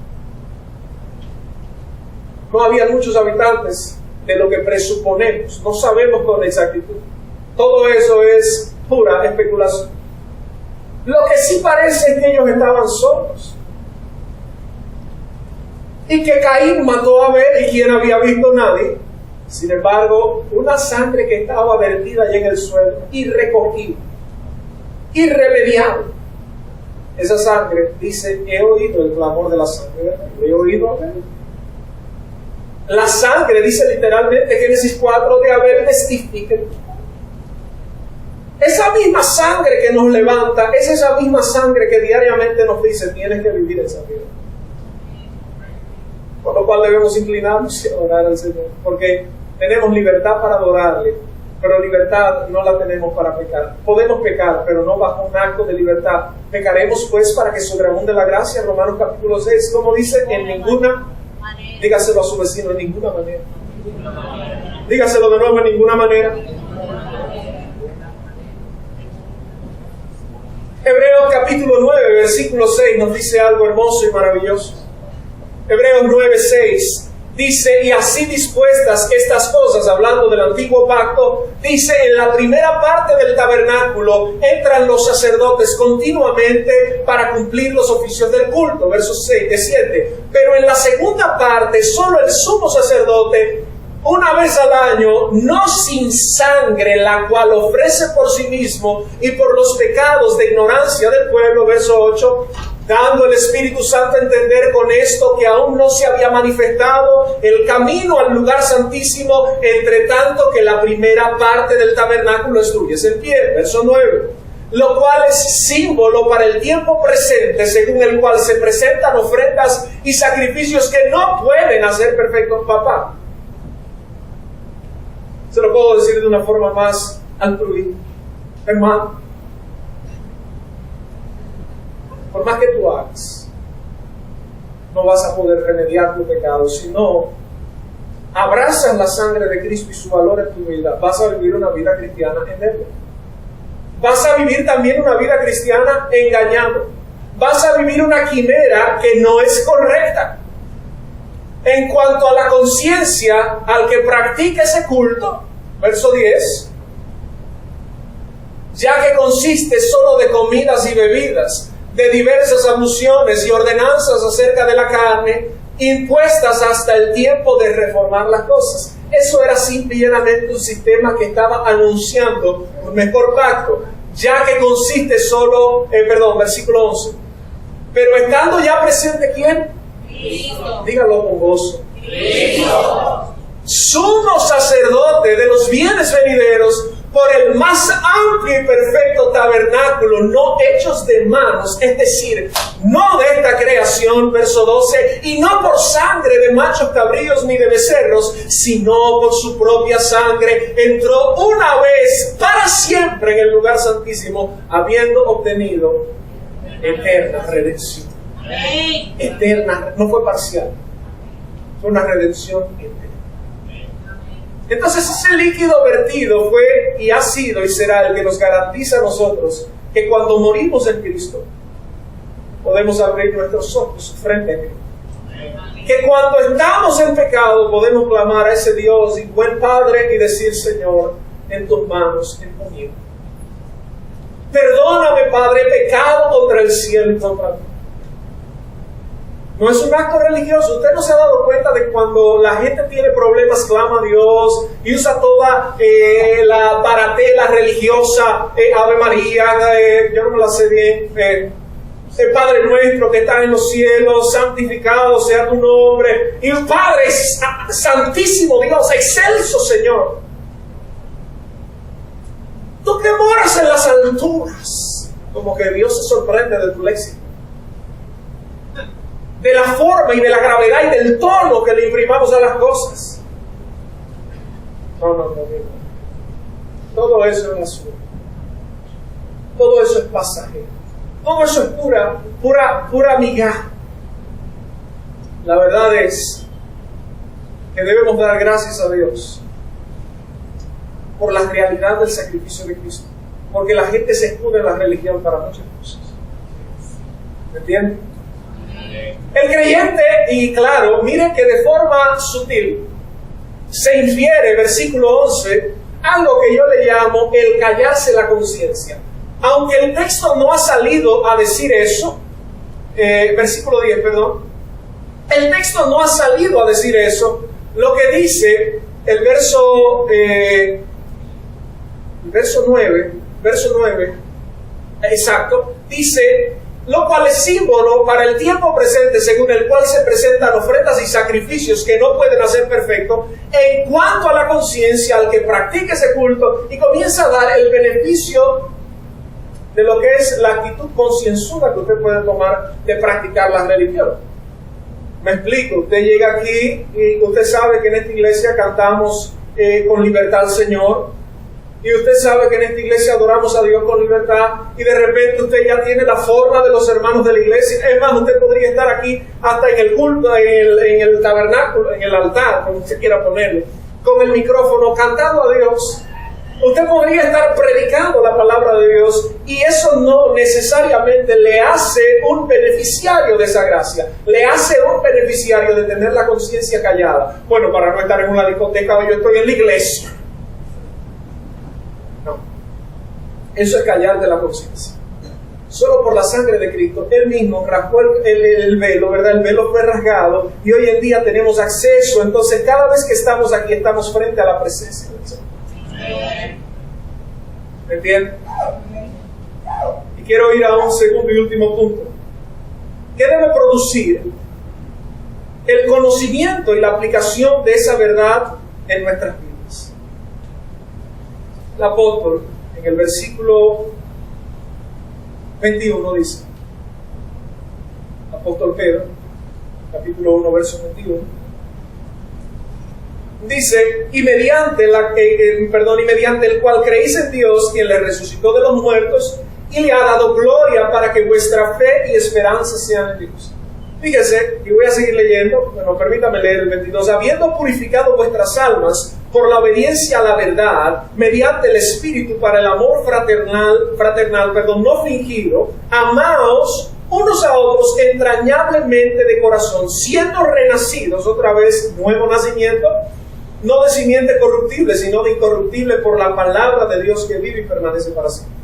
No había muchos habitantes de lo que presuponemos, no sabemos con exactitud. Todo eso es pura especulación. Lo que sí parece es que ellos estaban solos y que Caín mató a Abel y quien había visto nadie. Sin embargo, una sangre que estaba vertida allí en el suelo, irrecogible, irremediable. Esa sangre dice: he oído el clamor de la sangre, he oído a Abel. La sangre, dice literalmente Génesis 4, de Abel testifica. Esa misma sangre que nos levanta, es esa misma sangre que diariamente nos dice: tienes que vivir esa vida. Por lo cual debemos inclinarnos y adorar al Señor, porque tenemos libertad para adorarle, pero libertad no la tenemos para pecar. Podemos pecar, pero no bajo un acto de libertad. Pecaremos pues para que sobreabunde la gracia. Romanos capítulo 6, como dice, en ninguna manera. Dígaselo a su vecino: en ninguna manera. Dígaselo de nuevo: en ninguna manera. Hebreos capítulo 9, versículo 6 nos dice algo hermoso y maravilloso. Hebreos 9, 6 dice: y así dispuestas estas cosas, hablando del antiguo pacto, dice: en la primera parte del tabernáculo entran los sacerdotes continuamente para cumplir los oficios del culto. Verso 7. Pero en la segunda parte, solo el sumo sacerdote, una vez al año, no sin sangre, la cual ofrece por sí mismo y por los pecados de ignorancia del pueblo. Verso 8. Dando el Espíritu Santo a entender con esto que aún no se había manifestado el camino al lugar santísimo, entre tanto que la primera parte del tabernáculo estuviese en pie. Verso 9. Lo cual es símbolo para el tiempo presente, según el cual se presentan ofrendas y sacrificios que no pueden hacer perfectos papá. Se lo puedo decir de una forma más altruista. Hermano, por más que tú hagas, no vas a poder remediar tu pecado. Si no abrazas la sangre de Cristo y su valor en tu vida, vas a vivir una vida cristiana en Él. Vas a vivir también una vida cristiana engañado. Vas a vivir una quimera que no es correcta. En cuanto a la conciencia, al que practica ese culto, verso 10, ya que consiste solo de comidas y bebidas, de diversas alusiones y ordenanzas acerca de la carne, impuestas hasta el tiempo de reformar las cosas. Eso era simple y llanamente un sistema que estaba anunciando un mejor pacto, ya que consiste solo, versículo 11. Pero estando ya presente, ¿quién? Cristo. Dígalo con gozo. Cristo. Sumo sacerdote de los bienes venideros, por el más amplio y perfecto tabernáculo, no hechos de manos, es decir, no de esta creación, verso 12, y no por sangre de machos cabríos ni de becerros, sino por su propia sangre, entró una vez para siempre en el lugar santísimo, habiendo obtenido eterna redención. Eterna, no fue parcial, fue una redención eterna. Entonces ese líquido vertido fue y ha sido y será el que nos garantiza a nosotros que cuando morimos en Cristo podemos abrir nuestros ojos frente a Cristo. que cuando estamos en pecado podemos clamar a ese Dios y buen Padre y decir: Señor, en tus manos encomiendo. Perdóname, Padre, he pecado contra el cielo y contra ti. No es un acto religioso. Usted no se ha dado cuenta de cuando la gente tiene problemas, clama a Dios y usa toda la baratela religiosa, Ave María, yo no me la sé bien, el Padre nuestro que está en los cielos, santificado sea tu nombre. Y el Padre santísimo Dios, excelso Señor. Tú que moras en las alturas, como que Dios se sorprende de tu léxico, de la forma y de la gravedad y del tono que le imprimamos a las cosas. No. Todo eso es basura. Todo eso es pasajero. Todo eso es pura migaja. La verdad es que debemos dar gracias a Dios por la realidad del sacrificio de Cristo. Porque la gente se escuda en la religión para muchas cosas. ¿Me entienden? El creyente, y claro, miren que de forma sutil se infiere, versículo 11, algo que yo le llamo el callarse la conciencia. Aunque el texto no ha salido a decir eso, versículo 10, perdón, el texto no ha salido a decir eso, lo que dice el verso 9, exacto, dice: lo cual es símbolo para el tiempo presente, según el cual se presentan ofrendas y sacrificios que no pueden hacer perfecto, en cuanto a la conciencia al que practique ese culto, y comienza a dar el beneficio de lo que es la actitud concienzuda que usted puede tomar de practicar la religión. Me explico, usted llega aquí y usted sabe que en esta iglesia cantamos con libertad al Señor. Y usted sabe que en esta iglesia adoramos a Dios con libertad, y de repente usted ya tiene la forma de los hermanos de la iglesia. Es más, usted podría estar aquí hasta en el culto, en el tabernáculo, en el altar, como usted quiera ponerle, con el micrófono cantando a Dios. Usted podría estar predicando la palabra de Dios, y eso no necesariamente le hace un beneficiario de esa gracia, le hace un beneficiario de tener la conciencia callada. Bueno, para no estar en una discoteca, yo estoy en la iglesia. Eso es callar de la conciencia. Solo por la sangre de Cristo, Él mismo rasgó el velo, ¿verdad? El velo fue rasgado y hoy en día tenemos acceso. Entonces, cada vez que estamos aquí, estamos frente a la presencia del Señor. ¿Me entienden? Y quiero ir a un segundo y último punto. ¿Qué debe producir el conocimiento y la aplicación de esa verdad en nuestras vidas? El apóstol, en el versículo 21 dice, apóstol Pedro, capítulo 1, verso 21, dice: y mediante el cual creéis en Dios, quien le resucitó de los muertos y le ha dado gloria, para que vuestra fe y esperanza sean en Dios. Fíjese, y voy a seguir leyendo, bueno, permítame leer el 22. Habiendo purificado vuestras almas por la obediencia a la verdad, mediante el Espíritu, para el amor fraternal, no fingido, amaos unos a otros entrañablemente de corazón, siendo renacidos, otra vez, nuevo nacimiento, no de simiente corruptible, sino de incorruptible, por la palabra de Dios que vive y permanece para siempre.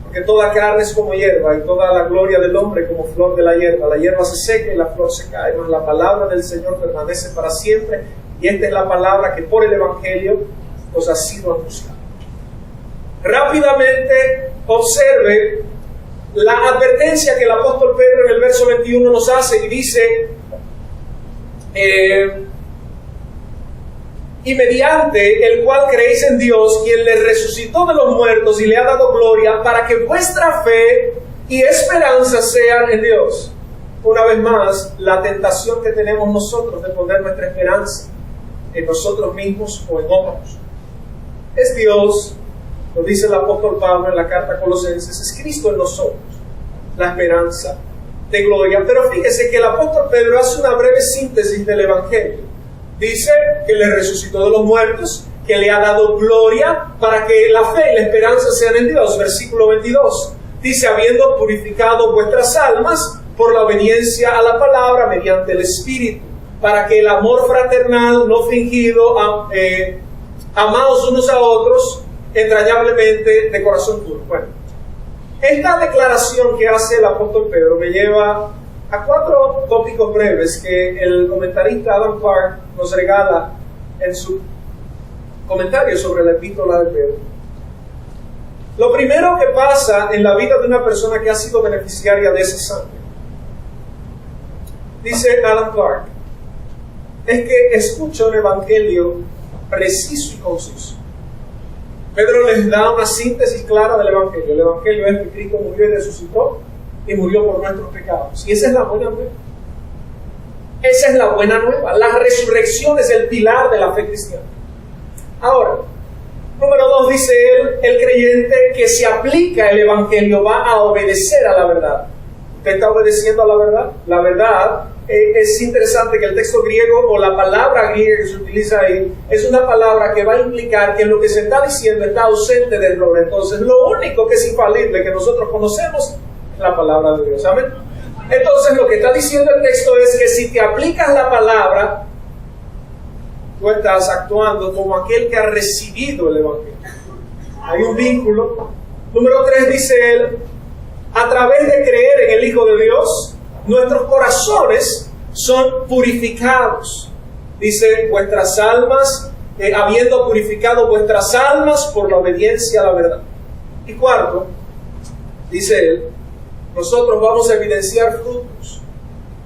Porque toda carne es como hierba, y toda la gloria del hombre como flor de la hierba. La hierba se seca y la flor se cae, mas la palabra del Señor permanece para siempre. Y esta es la palabra que por el Evangelio os ha sido anunciada. Rápidamente observe la advertencia que el apóstol Pedro en el verso 21 nos hace, y dice: y mediante el cual creéis en Dios, quien le resucitó de los muertos y le ha dado gloria, para que vuestra fe y esperanza sean en Dios. Una vez más, la tentación que tenemos nosotros de poner nuestra esperanza en nosotros mismos o en otros. Es Dios, lo dice el apóstol Pablo en la carta a Colosenses, es Cristo en nosotros, la esperanza de gloria. Pero fíjese que el apóstol Pedro hace una breve síntesis del Evangelio. Dice que le resucitó de los muertos, que le ha dado gloria, para que la fe y la esperanza sean en Dios. Versículo 22. Dice: habiendo purificado vuestras almas por la obediencia a la palabra mediante el Espíritu, para que el amor fraternal no fingido, amados unos a otros entrañablemente de corazón puro. Bueno, esta declaración que hace el apóstol Pedro me lleva a 4 tópicos breves que el comentarista Adam Clark nos regala en su comentario sobre la epístola de Pedro. Lo primero que pasa en la vida de una persona que ha sido beneficiaria de esa sangre, dice Adam Clark, es que escucha un evangelio preciso y conciso. Pedro les da una síntesis clara del evangelio. El evangelio es que Cristo murió y resucitó y murió por nuestros pecados. Y esa es la buena nueva. Esa es la buena nueva. La resurrección es el pilar de la fe cristiana. Ahora, número 2, dice él, el creyente que se aplica el evangelio va a obedecer a la verdad. ¿Usted está obedeciendo a la verdad? La verdad, es interesante que el texto griego o la palabra griega que se utiliza ahí es una palabra que va a implicar que lo que se está diciendo está ausente de error. Entonces, lo único que es infalible que nosotros conocemos es la palabra de Dios. ¿Amén? Entonces, lo que está diciendo el texto es que si te aplicas la palabra, tú estás actuando como aquel que ha recibido el evangelio. Hay un vínculo. Número 3, dice él, a través de creer en el Hijo de Dios, nuestros corazones son purificados. Dice, vuestras almas, habiendo purificado vuestras almas por la obediencia a la verdad. Y 4, dice él, nosotros vamos a evidenciar frutos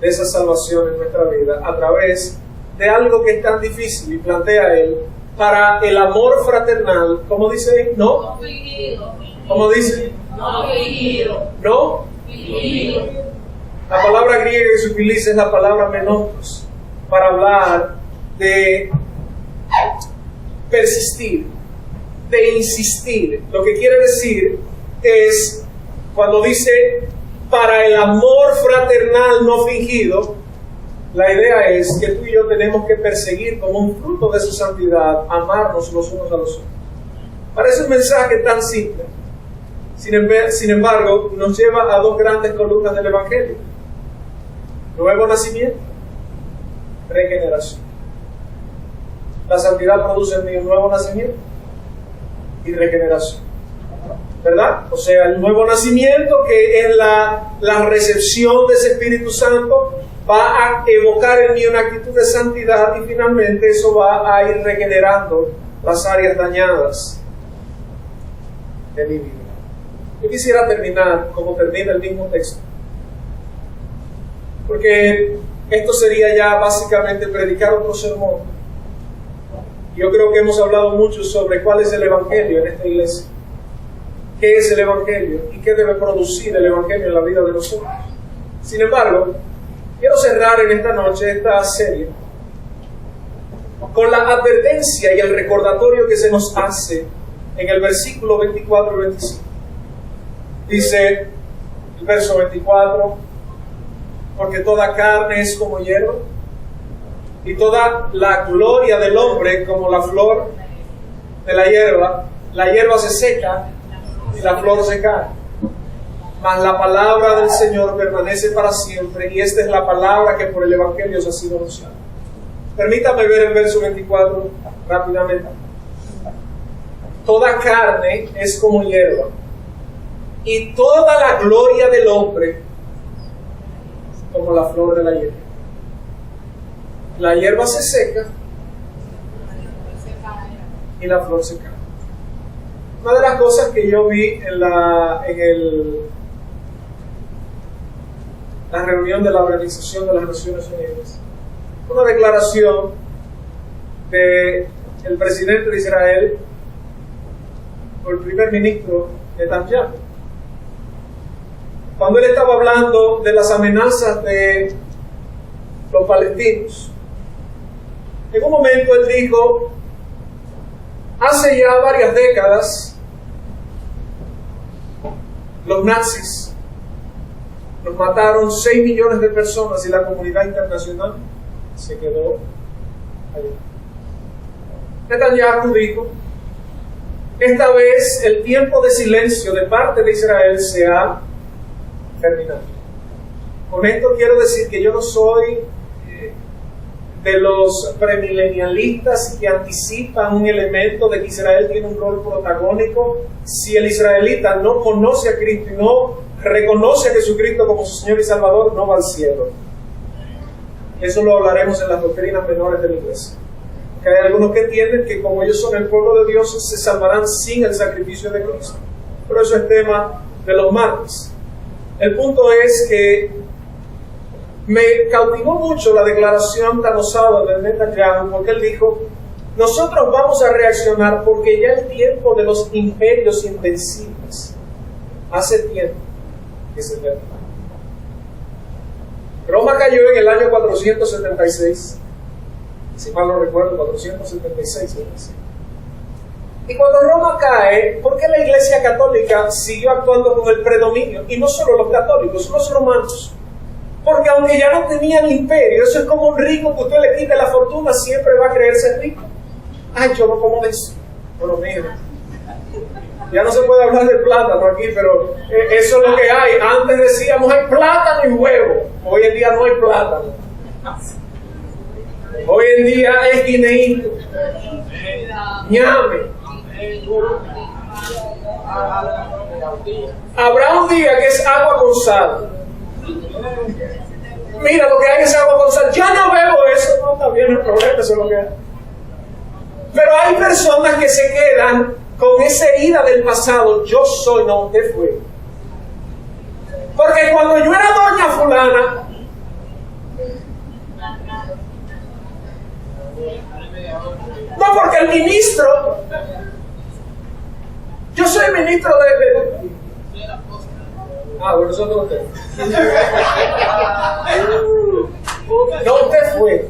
de esa salvación en nuestra vida a través de algo que es tan difícil, y plantea él, para el amor fraternal. ¿Cómo dice él? ¿No? ¿Cómo dice? No fingido. ¿No? Fingido. La palabra griega que se utiliza es la palabra menos, para hablar de persistir, de insistir. Lo que quiere decir es, cuando dice para el amor fraternal no fingido, la idea es que tú y yo tenemos que perseguir como un fruto de su santidad, amarnos los unos a los otros. Parece un mensaje tan simple. Sin embargo, nos lleva a 2 grandes columnas del Evangelio. Nuevo nacimiento, regeneración. La santidad produce en mí un nuevo nacimiento y regeneración. ¿Verdad? O sea, el nuevo nacimiento, que es la recepción de ese Espíritu Santo, va a evocar en mí una actitud de santidad, y finalmente eso va a ir regenerando las áreas dañadas de mi vida. Yo quisiera terminar como termina el mismo texto, porque esto sería ya básicamente predicar otro sermón. Yo creo que hemos hablado mucho sobre cuál es el Evangelio en esta iglesia, qué es el Evangelio y qué debe producir el Evangelio en la vida de nosotros. Sin embargo, quiero cerrar en esta noche esta serie con la advertencia y el recordatorio que se nos hace en el versículo 24 y 25. Dice el verso 24, porque toda carne es como hierba, y toda la gloria del hombre como la flor de la hierba se seca y la flor se cae. Mas la palabra del Señor permanece para siempre, y esta es la palabra que por el Evangelio os ha sido anunciada. Permítame ver el verso 24 rápidamente. Toda carne es como hierba, y toda la gloria del hombre como la flor de la hierba. La hierba se seca y la flor se cae. Una de las cosas que yo vi en la reunión de la Organización de las Naciones Unidas, una declaración del presidente de Israel o el primer ministro Netanyahu, cuando él estaba hablando de las amenazas de los palestinos. En un momento él dijo, hace ya varias décadas los nazis nos mataron 6 millones de personas y la comunidad internacional se quedó allí. Netanyahu dijo, esta vez el tiempo de silencio de parte de Israel se ha terminado. Con esto quiero decir que yo no soy de los premilenialistas que anticipan un elemento de que Israel tiene un rol protagónico. Si el israelita no conoce a Cristo y no reconoce a Jesucristo como su Señor y Salvador, no va al cielo. Eso lo hablaremos en las doctrinas menores de la iglesia. Que hay algunos que entienden que como ellos son el pueblo de Dios, se salvarán sin el sacrificio de Cristo. Pero eso es tema de los martes. El punto es que me cautivó mucho la declaración tan osada de Netanyahu, porque él dijo: nosotros vamos a reaccionar porque ya el tiempo de los imperios invencibles hace tiempo que se terminó. Roma cayó en el año 476, si mal no recuerdo, 476. Y cuando Roma cae, ¿por qué la Iglesia Católica siguió actuando con el predominio? Y no solo los católicos, los romanos. Porque aunque ya no tenían imperio, eso es como un rico que usted le quite la fortuna, siempre va a creerse rico. Ay, yo no como de eso. Bueno, mira, ya no se puede hablar de plátano aquí, pero eso es lo que hay. Antes decíamos hay plátano y huevo. Hoy en día no hay plátano. Hoy en día es guineíto, ñame. Habrá un día que es agua con sal. Mira, lo que hay es agua con sal. Ya no bebo eso. No, está bien, el problema, eso es lo que hay. Pero hay personas que se quedan con esa herida del pasado. Yo soy, no, usted fue. Porque cuando yo era doña fulana, no, porque el ministro, yo soy ministro de bueno, eso no usted. No, usted fue.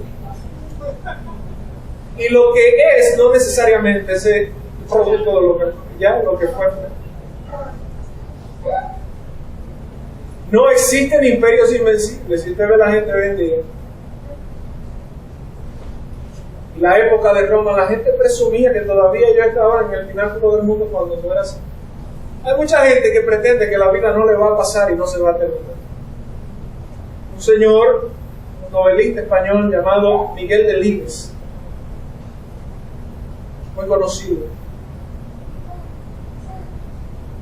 Y lo que es no necesariamente es el producto de lo que fue. No existen imperios invencibles. Si usted ve la gente hoy en día, la época de Roma, la gente presumía que todavía yo estaba en el pináculo del mundo cuando no era así. Hay mucha gente que pretende que la vida no le va a pasar y no se va a terminar. Un señor, un novelista español llamado Miguel Delibes, muy conocido,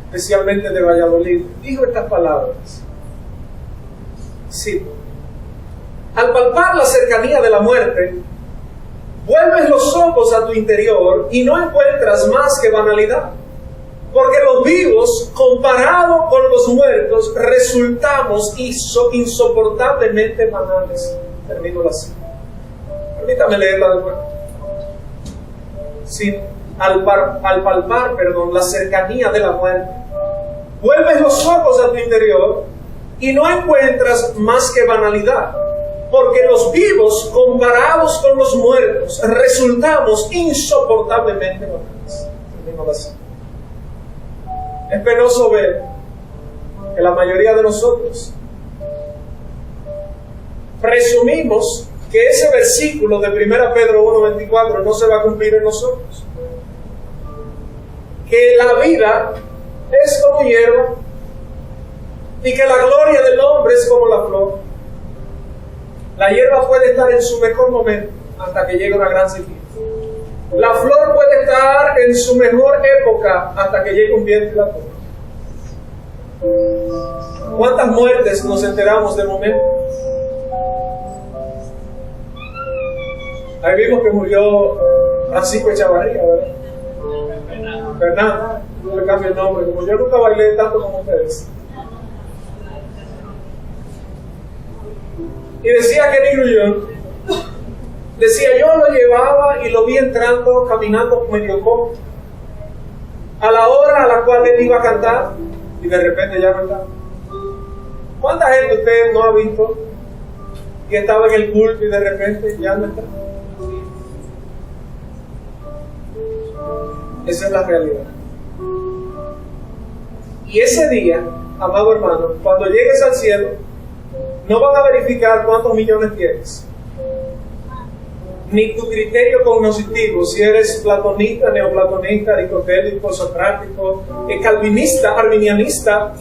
especialmente de Valladolid, dijo estas palabras. Sí. Al palpar la cercanía de la muerte, vuelves los ojos a tu interior y no encuentras más que banalidad. Porque los vivos, comparados con los muertos, resultamos insoportablemente banales. Termino la cita. Permítame leerla de nuevo. Sí, al palpar la cercanía de la muerte, vuelves los ojos a tu interior y no encuentras más que banalidad. Porque los vivos, comparados con los muertos, resultamos insoportablemente banales. Termino la cita. Es penoso ver que la mayoría de nosotros presumimos que ese versículo de 1 Pedro 1:24 no se va a cumplir en nosotros. Que la vida es como hierba y que la gloria del hombre es como la flor. La hierba puede estar en su mejor momento hasta que llegue una gran sequía. La flor puede estar en su mejor época hasta que llegue un viento y la toma. ¿Cuántas muertes nos enteramos de momento? Ahí vimos que murió Francisco Echavarría, ¿verdad? Fernando, no le cambio el nombre, como yo nunca bailé tanto como ustedes. Y decía Kenny Grullón, decía, yo lo llevaba y lo vi entrando, caminando medio cojo, a la hora a la cual él iba a cantar, y de repente ya no estaba. ¿Cuánta gente usted no ha visto que estaba en el culto y de repente ya no está? Esa es la realidad. Y ese día, amado hermano, cuando llegues al cielo, no van a verificar cuántos millones tienes, ni tu criterio cognoscitivo, si eres platonista, neoplatonista, aristotélico, socrático, calvinista, arminianista.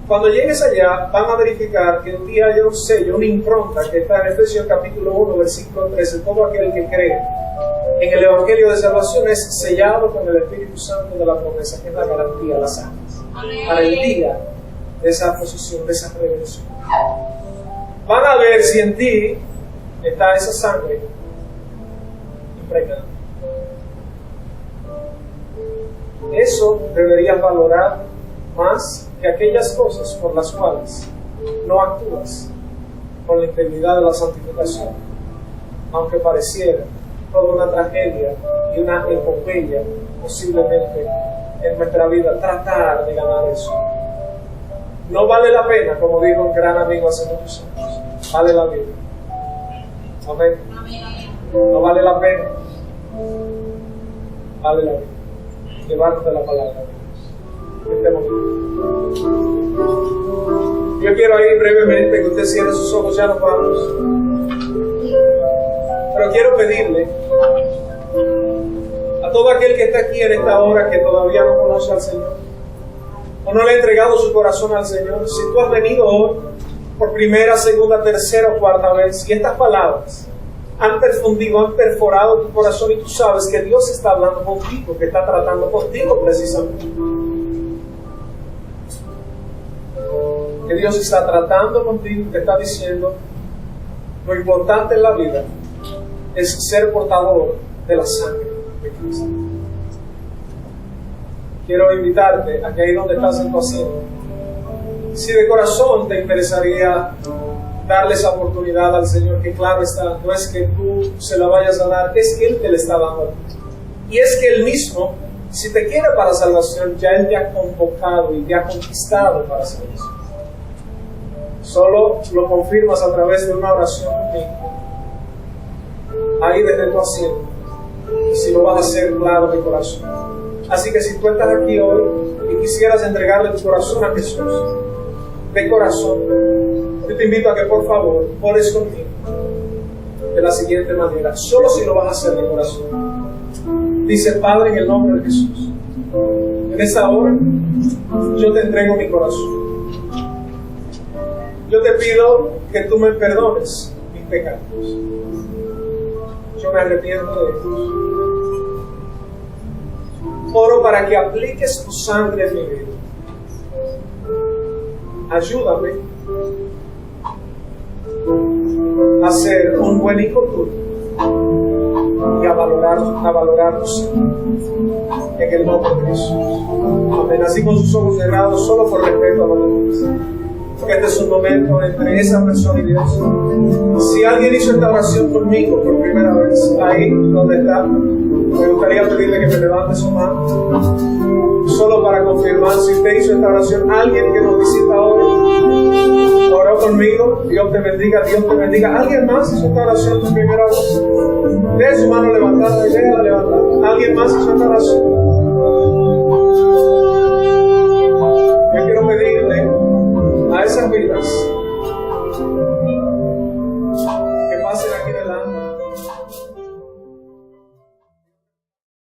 Cuando llegues allá, van a verificar que en ti hay un sello, una impronta, que está en Efesios capítulo 1, versículo 13. Todo aquel que cree en el Evangelio de Salvación es sellado con el Espíritu Santo de la promesa, que es la garantía, las armas, para el día de esa posición, de esa redención. Van a ver si en ti está esa sangre impregnada. Eso deberías valorar más que aquellas cosas por las cuales no actúas con la integridad de la santificación, aunque pareciera toda una tragedia y una epopeya posiblemente en nuestra vida tratar de ganar eso. No vale la pena, como dijo un gran amigo hace muchos años, vale la vida. Amén. No vale la pena, vale la vida. Llevarnos de la palabra de Dios. Estemos bien. Yo quiero ahí brevemente que usted cierre sus ojos, ya nos vamos. Pero quiero pedirle a todo aquel que está aquí en esta hora que todavía no conoce al Señor o no le ha entregado su corazón al Señor, si tú has venido hoy por primera, segunda, tercera o cuarta vez y estas palabras han perfundido, han perforado tu corazón y tú sabes que Dios está hablando contigo, que está tratando contigo precisamente. Que Dios está tratando contigo, te está diciendo, lo importante en la vida es ser portador de la sangre de Cristo. Quiero invitarte a que ahí donde estás en tu asiento, si de corazón te interesaría darle esa oportunidad al Señor, que claro está, no es que tú se la vayas a dar, es que Él te la está dando a ti. Y es que Él mismo, si te quiere para salvación, ya Él te ha convocado y te ha conquistado para salvación. Solo lo confirmas a través de una oración conmigo, ahí desde tu asiento, y si lo vas a hacer claro de corazón. Así que si tú estás aquí hoy y quisieras entregarle tu corazón a Jesús, de corazón, yo te invito a que por favor ores conmigo de la siguiente manera, solo si lo vas a hacer de corazón. Dice: Padre, en el nombre de Jesús, en esta hora yo te entrego mi corazón. Yo te pido que tú me perdones mis pecados. Yo me arrepiento de ellos. Oro para que apliques tu sangre en mi vida. Ayúdame a ser un buen hijo tuyo y a valorar tu sangre. En el nombre de Jesús. Amén. Así con sus ojos cerrados, solo por respeto a los demás. Porque este es un momento entre esa persona y Dios. Si alguien hizo esta oración conmigo por primera vez, ahí donde está, me gustaría pedirle que me levante su mano, solo para confirmar si usted hizo esta oración. Alguien que nos visita hoy oró conmigo. Dios te bendiga, Dios te bendiga. ¿Alguien más hizo esta oración por primera vez? De su mano levantada y déjala levantar. ¿Alguien más hizo esta oración?